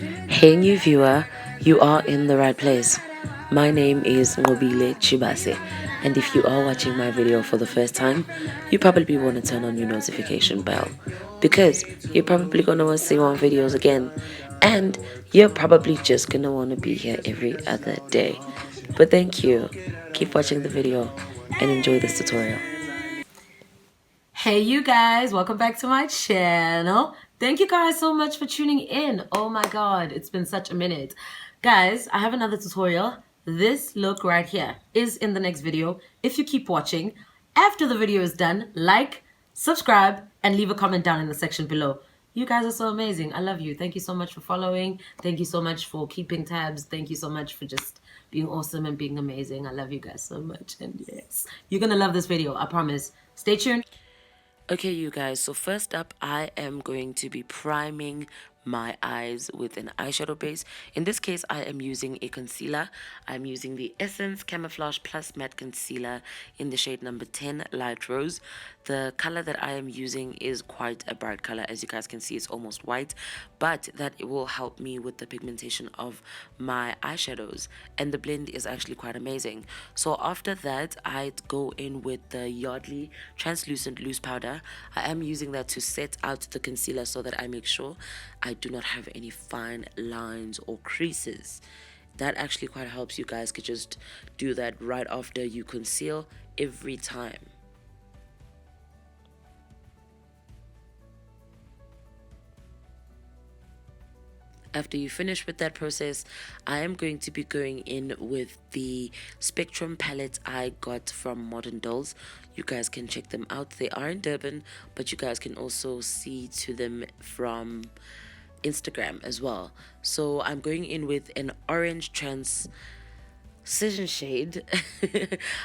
Hey new viewer, you are in the right place. My name is Ngobile Chibase, and if you are watching my video for the first time, you probably want to turn on your notification bell because you're probably going to want to see my videos again, and you're probably just going to want to be here every other day. But thank you. Keep watching the video and enjoy this tutorial. Hey you guys, welcome back to my channel. Thank you guys so much for tuning in. Oh my god, it's been such a minute. Guys, I have another tutorial. This look right here is in the next video. If you keep watching, after the video is done, like, subscribe, and leave a comment down in the section below. You guys are so amazing. I love you. Thank you so much for following. Thank you so much for keeping tabs. Thank you so much for just being awesome and being amazing. I love you guys so much. And yes, you're gonna love this video, I promise. Stay tuned. Okay, you guys, so first up, I am going to be priming my eyes with an eyeshadow base. In this case, I am using a concealer. I'm using the Essence Camouflage Plus Matte Concealer in the shade number 10 Light Rose. The color that I am using is quite a bright color. As you guys can see, it's almost white, but that it will help me with the pigmentation of my eyeshadows, and the blend is actually quite amazing. So after that, I'd go in with the Yardley Translucent Loose Powder. I am using that to set out the concealer so that I make sure I do not have any fine lines or creases. That actually quite helps. You guys could just do that right after you conceal every time. After you finish with that process, I am going to be going in with the Spectrum palette I got from Modern Dolls. You guys can check them out. They are in Durban, but you guys can also see to them from Instagram as well. So I'm going in with an orange transition shade.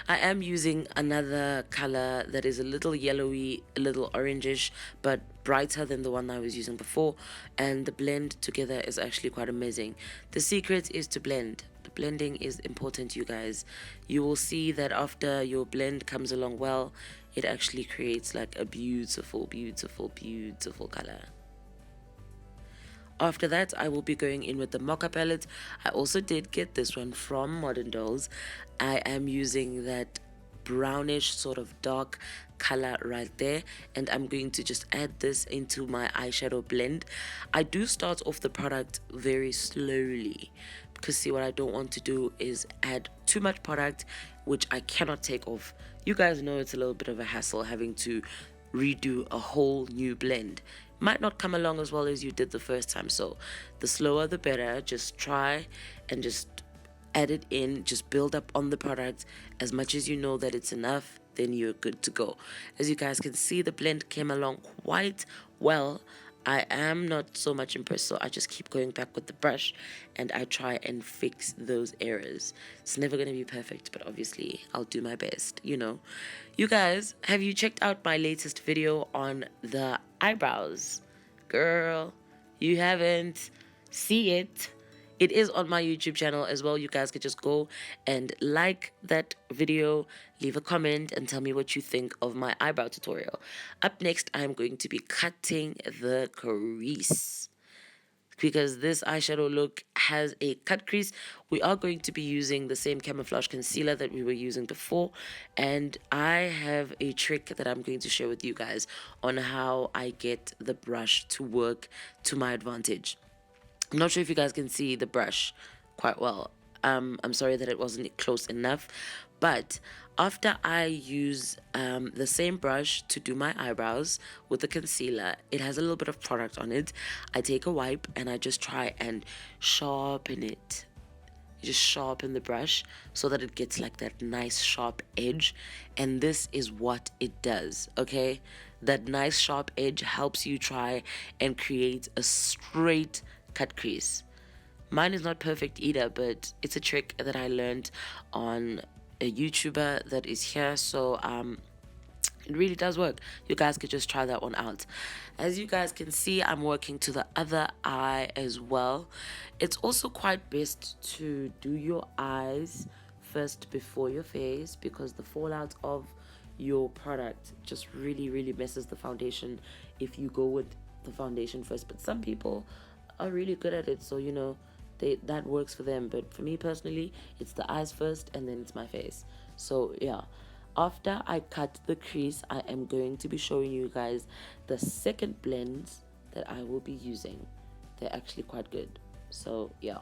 I am using another color that is a little yellowy, a little orangish, but brighter than the one I was using before, and the blend together is actually quite amazing. The secret is to blend. The blending is important, you guys. You will see that after your blend comes along well, it actually creates like a beautiful color. After that, I will be going in with the Mocha palette. I also did get this one from Modern Dolls. I am using that brownish sort of dark color right there, and I'm going to just add this into my eyeshadow blend. I do start off the product very slowly because see, what I don't want to do is add too much product which I cannot take off. You guys know it's a little bit of a hassle having to redo a whole new blend. Might not come along as well as you did the first time, so the slower the better. Just try and just add it in, just build up on the product as much as you know that it's enough, then you're good to go. As you guys can see, the blend came along quite well. I am not so much impressed, so I just keep going back with the brush and I try and fix those errors. It's never going to be perfect, but obviously I'll do my best, you know. You guys, have you checked out my latest video on the eyebrows? Girl, you haven't? See it. It is on my YouTube channel as well. You guys could just go and like that video, leave a comment, and tell me what you think of my eyebrow tutorial. Up next, I'm going to be cutting the crease, because this eyeshadow look has a cut crease. We are going to be using the same camouflage concealer that we were using before, and I have a trick that I'm going to share with you guys on how I get the brush to work to my advantage. I'm not sure if you guys can see the brush quite well. I'm sorry that it wasn't close enough, but after I use the same brush to do my eyebrows with the concealer, it has a little bit of product on it. I take a wipe and I just try and sharpen it. Just sharpen the brush so that it gets like that nice sharp edge, and this is what it does. Okay, that nice sharp edge helps you try and create a straight cut crease. Mine is not perfect either, but it's a trick that I learned on a YouTuber that is here, so it really does work. You guys could just try that one out. As you guys can see, I'm working to the other eye as well. It's also quite best to do your eyes first before your face, because the fallout of your product just really messes the foundation if you go with the foundation first. But some people are really good at it, so you know, that works for them. But for me personally, it's the eyes first and then it's my face. So yeah, after I cut the crease, I am going to be showing you guys the second blends that I will be using. They're actually quite good. So yeah.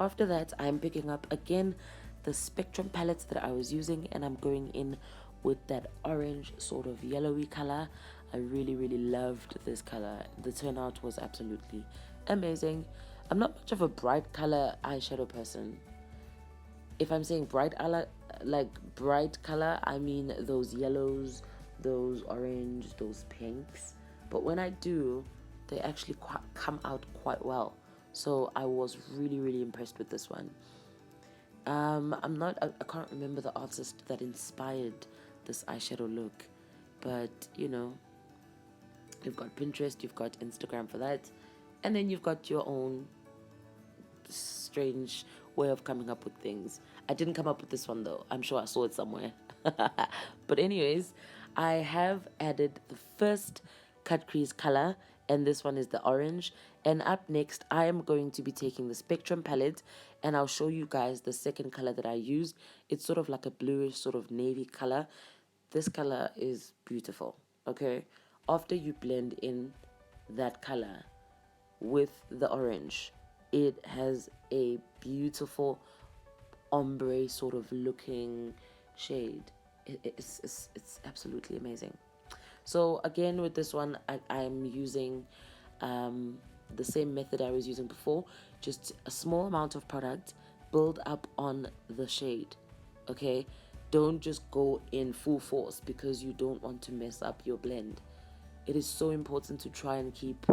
After that, I'm picking up again the Spectrum palettes that I was using, and I'm going in with that orange sort of yellowy color. I really loved this color. The turnout was absolutely amazing. I'm not much of a bright color eyeshadow person. If I'm saying bright color, like bright color, I mean those yellows, those orange, those pinks. But when I do, they actually come out quite well. So I was really impressed with this one. I can't remember the artist that inspired this eyeshadow look, but you know, you've got Pinterest, you've got Instagram for that, and then you've got your own strange way of coming up with things. I didn't come up with this one though. I'm sure I saw it somewhere. But anyways, I have added the first cut crease color, and this one is the orange. And up next, I am going to be taking the Spectrum palette, and I'll show you guys the second color that I used. It's sort of like a bluish sort of navy color. This color is beautiful, okay? After you blend in that color with the orange, it has a beautiful ombre sort of looking shade. It's absolutely amazing. So again, with this one, I'm using the same method I was using before. Just a small amount of product, build up on the shade, okay? Don't just go in full force because you don't want to mess up your blend. It is so important to try and keep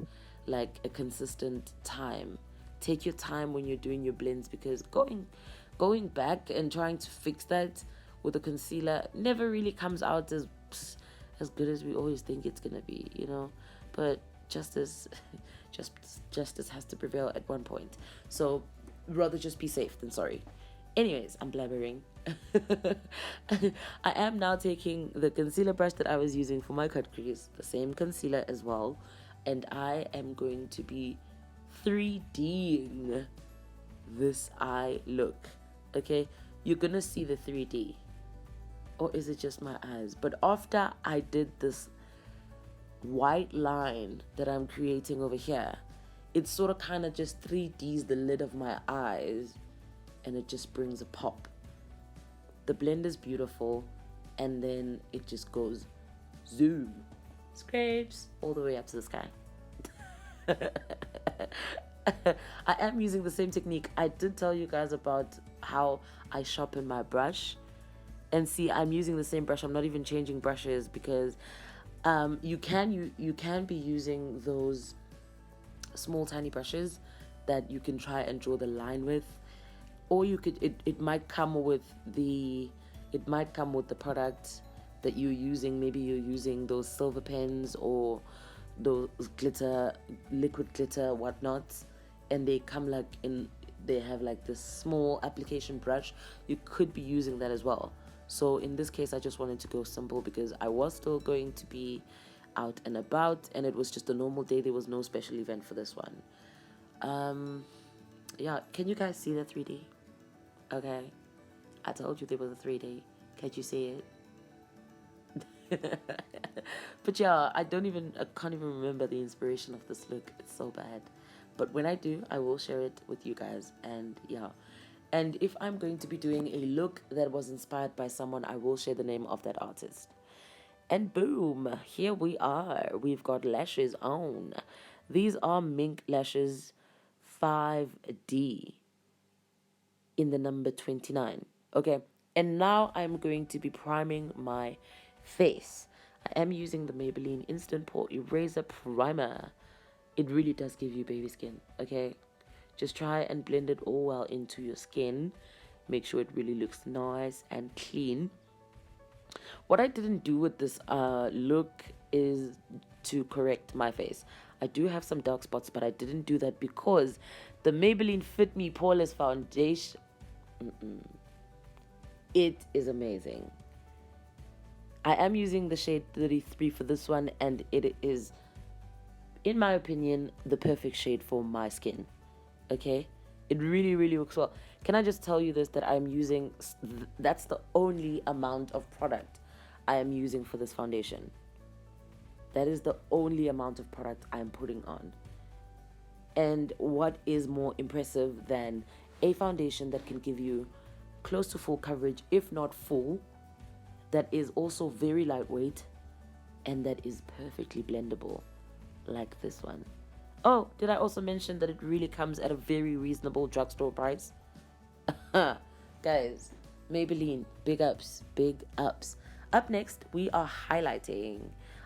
like a consistent time. Take your time when you're doing your blends, because going back and trying to fix that with a concealer never really comes out as good as we always think it's gonna be, you know. But justice has to prevail at one point. So rather just be safe than sorry. Anyways, I'm blabbering. I am now taking the concealer brush that I was using for my cut crease, the same concealer as well, and I am going to be 3Ding this eye look. Okay, you're gonna see the 3D, or is it just my eyes? But after I did this white line that I'm creating over here, it sort of kind of just 3Ds the lid of my eyes, and it just brings a pop. The blend is beautiful, and then it just goes zoom, scrapes all the way up to the sky. I am using the same technique. I did tell you guys about how I sharpen my brush, and see, I'm using the same brush. I'm not even changing brushes, because you can be using those small tiny brushes that you can try and draw the line with, or you could it might come with the product that you're using. Maybe you're using those silver pens or those liquid glitter whatnot, and they come they have like this small application brush. You could be using that as well. So in this case, I just wanted to go simple because I was still going to be out and about, and it was just a normal day. There was no special event for this one. Yeah, can you guys see the 3D? Okay, I told you there was a 3D. Can't you see it? But yeah, I can't even remember the inspiration of this look. It's so bad. But when I do, I will share it with you guys. And yeah, and if I'm going to be doing a look that was inspired by someone, I will share the name of that artist. And boom, here we are. We've got lashes on. These are Mink Lashes 5D in the number 29. Okay, and now I'm going to be priming my face. I am using the Maybelline Instant Pore Eraser Primer. It really does give you baby skin, okay? Just try and blend it all well into your skin. Make sure it really looks nice and clean. What I didn't do with this look is to correct my face. I do have some dark spots, but I didn't do that because the Maybelline Fit Me Poreless Foundation, it is amazing. I am using the shade 33 for this one, and it is, in my opinion, the perfect shade for my skin. Okay, it really, really works well. Can I just tell you this, that I'm using, that's the only amount of product I am using for this foundation. That is the only amount of product I'm putting on. And what is more impressive than a foundation that can give you close to full coverage, if not full, that is also very lightweight, and that is perfectly blendable, like this one. Oh, did I also mention that it really comes at a very reasonable drugstore price? Guys, Maybelline, big ups, big ups. Up next, we are highlighting.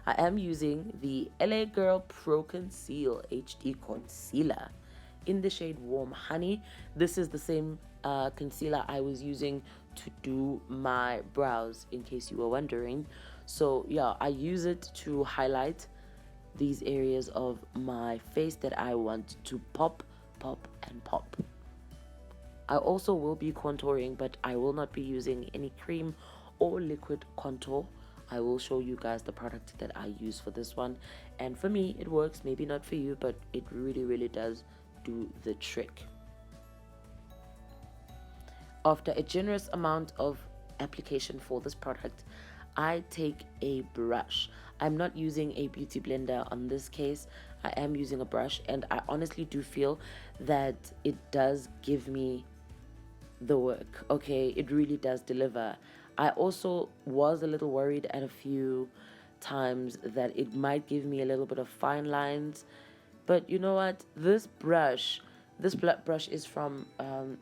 I am using the LA Girl Pro Conceal HD Concealer in the shade Warm Honey. This is the same concealer I was using to do my brows, in case you were wondering. So yeah, I use it to highlight these areas of my face that I want to pop, pop, and pop. I also will be contouring, but I will not be using any cream or liquid contour. I will show you guys the product that I use for this one, and for me it works, maybe not for you, but it really, really does do the trick. After a generous amount of application for this product, I take a brush. I'm not using a beauty blender on this case. I am using a brush, and I honestly do feel that it does give me the work. Okay, it really does deliver. I also was a little worried at a few times that it might give me a little bit of fine lines, but you know what, this brush is from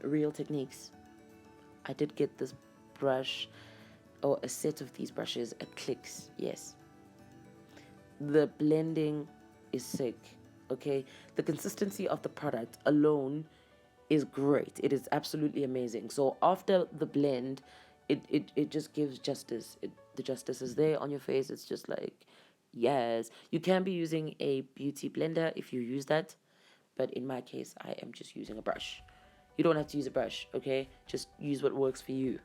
Real Techniques. I did get this brush, or a set of these brushes, at Clicks. Yes, the blending is sick. Okay, the consistency of the product alone is great. It is absolutely amazing. So after the blend, it just gives justice. The justice is there on your face. It's just like, yes. You can be using a beauty blender if you use that, but in my case, I am just using a brush. You don't have to use a brush, okay? Just use what works for you.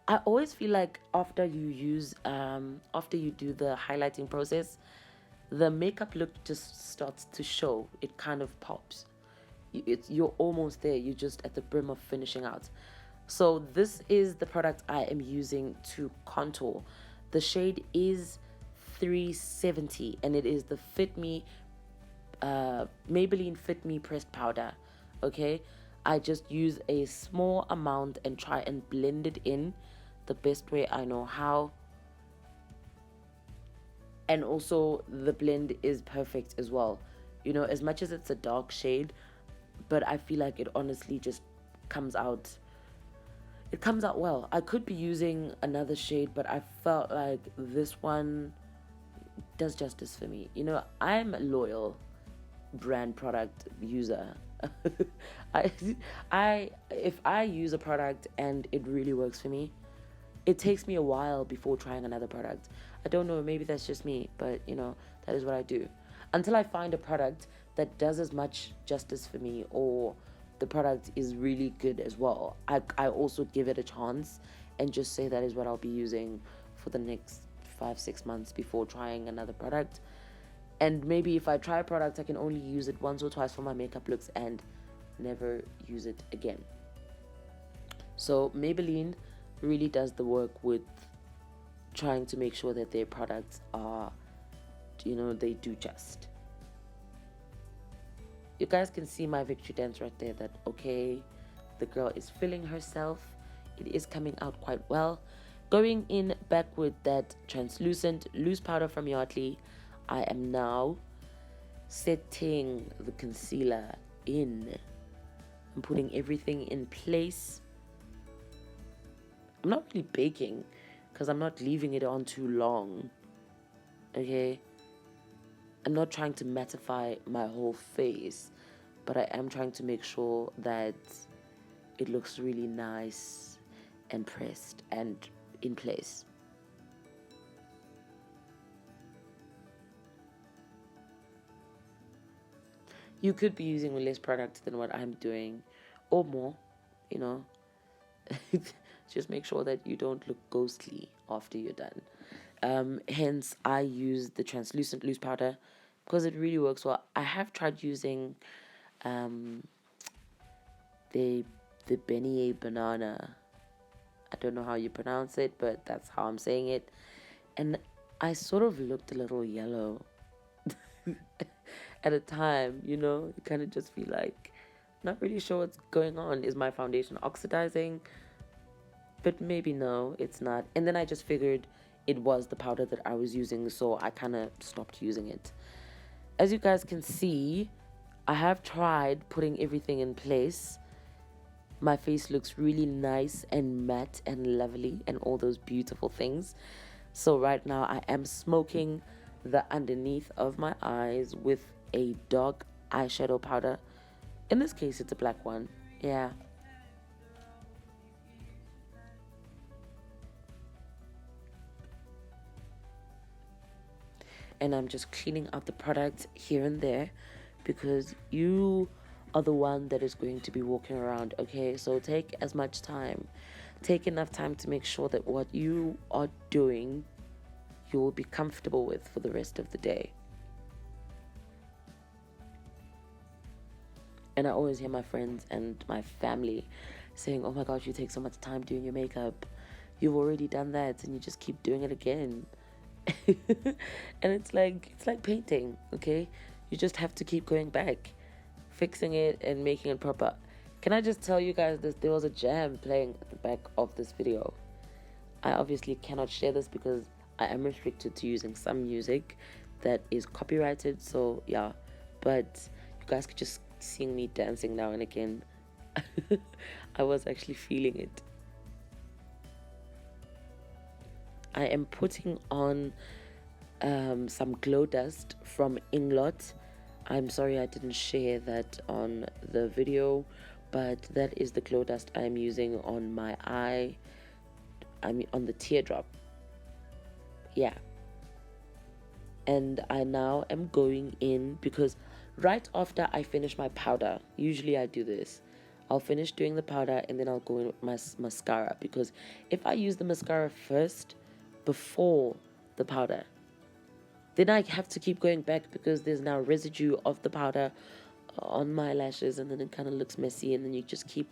I always feel like after you do the highlighting process, the makeup look just starts to show. It kind of pops. You're almost there. You're just at the brim of finishing out. So this is the product I am using to contour. The shade is 370, and it is the Maybelline Fit Me pressed powder. Okay, I just use a small amount and try and blend it in the best way I know how. And also the blend is perfect as well. You know, as much as it's a dark shade, but I feel like it honestly just comes out. It comes out well. I could be using another shade, but I felt like this one does justice for me. You know, I'm a loyal brand product user. If I use a product and it really works for me, it takes me a while before trying another product. I don't know, maybe that's just me, but you know, that is what I do. Until I find a product that does as much justice for me, or the product is really good as well, I also give it a chance and just say that is what I'll be using for the next 5-6 months before trying another product. And maybe if I try a product, I can only use it once or twice for my makeup looks and never use it again. So Maybelline really does the work with trying to make sure that their products are, you know, they do just. You guys can see my victory dance right there, that okay, the girl is feeling herself. It is coming out quite well. Going in back with that translucent loose powder from Yardley, I am now setting the concealer in. I'm putting everything in place. I'm not really baking because I'm not leaving it on too long. Okay? I'm not trying to mattify my whole face, but I am trying to make sure that it looks really nice and pressed and in place. You could be using less product than what I'm doing, or more, you know. Just make sure that you don't look ghostly after you're done. Hence, I use the translucent loose powder because it really works well. I have tried using the beignet banana. I don't know how you pronounce it, but that's how I'm saying it. And I sort of looked a little yellow at a time, you know. You kind of just feel like, not really sure what's going on. Is my foundation oxidizing? But maybe no, it's not. And then I just figured it was the powder that I was using, so I kind of stopped using it. As you guys can see, I have tried putting everything in place. My face looks really nice and matte and lovely and all those beautiful things. So right now I am smoking the underneath of my eyes with a dark eyeshadow powder. In this case, it's a black one. Yeah. And I'm just cleaning up the product here and there because you are the one that is going to be walking around, okay? So take as much time. Take enough time to make sure that what you are doing, you will be comfortable with for the rest of the day. And I always hear my friends and my family saying, oh my gosh, you take so much time doing your makeup. You've already done that and you just keep doing it again. And it's like painting, okay? You just have to keep going back, fixing it and making it proper. Can I just tell you guys this? There was a jam playing at the back of this video. I obviously cannot share this because I am restricted to using some music that is copyrighted, so yeah. But you guys could just see me dancing now and again. I was actually feeling it. I am putting on some glow dust from Inglot. I'm sorry I didn't share that on the video, but that is the glow dust I'm using on my eye. I mean on the teardrop. Yeah. And I now am going in because right after I finish my powder, usually I do this. I'll finish doing the powder and then I'll go in with my mascara, because if I use the mascara first before the powder, then I have to keep going back because there's now residue of the powder on my lashes, and then it kind of looks messy, and then you just keep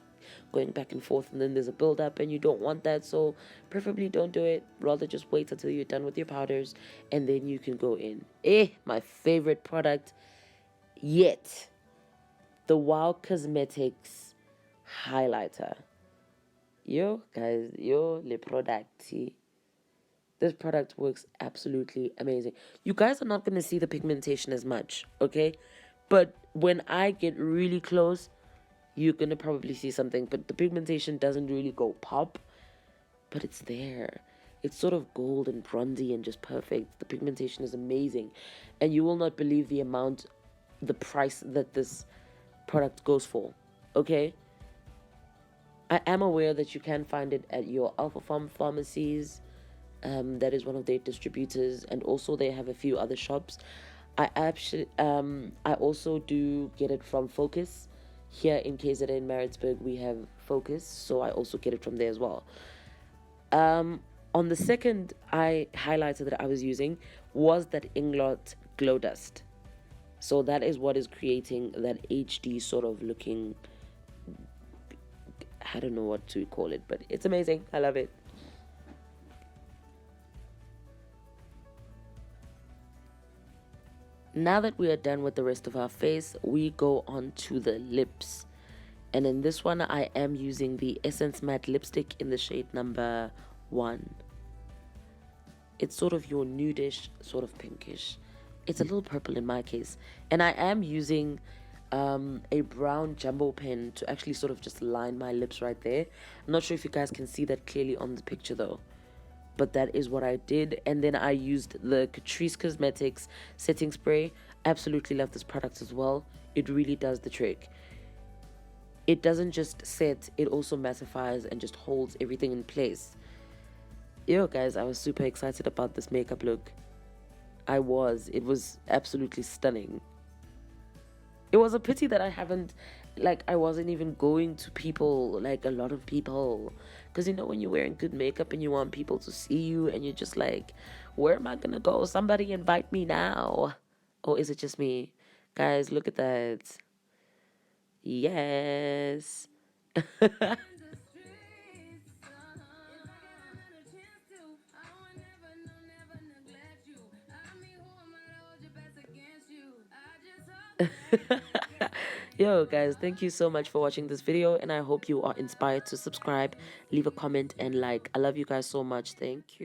going back and forth, and then there's a build-up, and you don't want that. So preferably don't do it. Rather just wait until you're done with your powders and then you can go in. My favorite product yet, the Wow Cosmetics highlighter. Yo guys, le product. This product works absolutely amazing. You guys are not going to see the pigmentation as much, okay? But when I get really close, you're going to probably see something. But the pigmentation doesn't really go pop, but it's there. It's sort of gold and bronzy and just perfect. The pigmentation is amazing. And you will not believe the price that this product goes for, okay? I am aware that you can find it at your Alpha Farm pharmacies. That is one of their distributors, and also they have a few other shops. I also do get it from Focus. Here in KZN in Maritzburg we have Focus, so I also get it from there as well. On the second eye highlighter that I was using was that Inglot Glow Dust. So that is what is creating that HD sort of looking, I don't know what to call it, but it's amazing. I love it. Now that we are done with the rest of our face, we go on to the lips. And in this one, I am using the Essence Matte Lipstick in the shade number 1. It's sort of your nudish, sort of pinkish. It's a little purple in my case. And I am using a brown jumbo pen to actually sort of just line my lips right there. I'm not sure if you guys can see that clearly on the picture though. But that is what I did. And then I used the Catrice Cosmetics setting spray. Absolutely love this product as well. It really does the trick. it doesn't just set, it also mattifies and just holds everything in place. Yo guys, I was super excited about this makeup look. It was absolutely stunning. It was a pity that I wasn't even going to people, like a lot of people. Because you know, when you're wearing good makeup and you want people to see you and you're just like, where am I gonna go? Somebody invite me now. Or is it just me? Guys, look at that. Yes. Yo guys, thank you so much for watching this video, and I hope you are inspired to subscribe, leave a comment, and like. I love you guys so much. Thank you.